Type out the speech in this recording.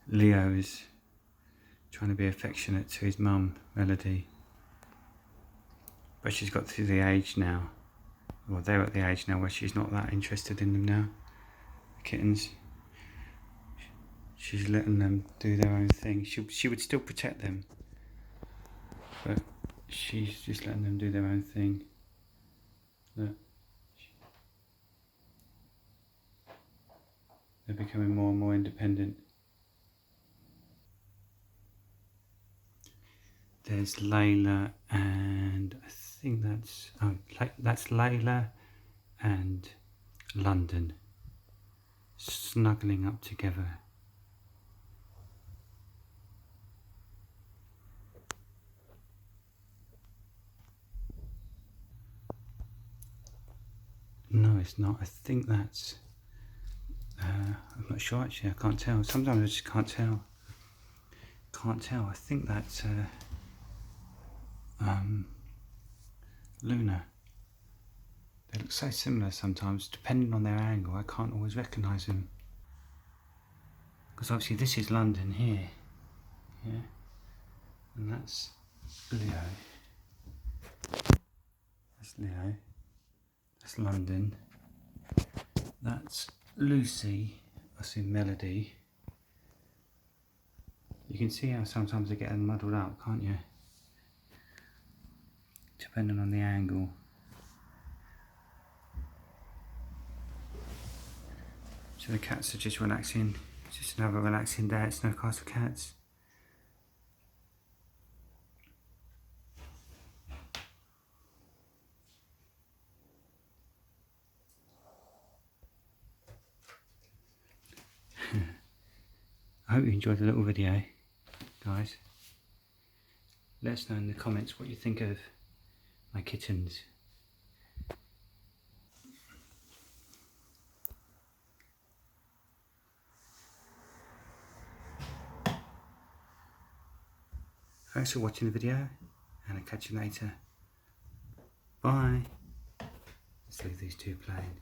Leo is trying to be affectionate to his mum, Melody. But she's got to the age now, well, they're at the age now where she's not that interested in them now, the kittens. She's letting them do their own thing. She would still protect them, but she's just letting them do their own thing. Look. They're becoming more and more independent. There's Layla and I think that's Layla and London snuggling up together. No, it's not. I think that's I'm not sure actually. I can't tell. Sometimes I just can't tell. I think that's Luna. They look so similar sometimes, depending on their angle. I can't always recognise them. Because obviously this is London here, yeah, and that's Leo. That's Leo. That's London. That's Lucy. I see Melody. You can see how sometimes they get muddled up, can't you? Depending on the angle. So the cats are just relaxing. It's just another relaxing day at Snowcastle Cats. I hope you enjoyed the little video, guys. Let us know in the comments what you think of my kittens. Thanks for watching the video, and I'll catch you later. Bye. Let's leave these two playing.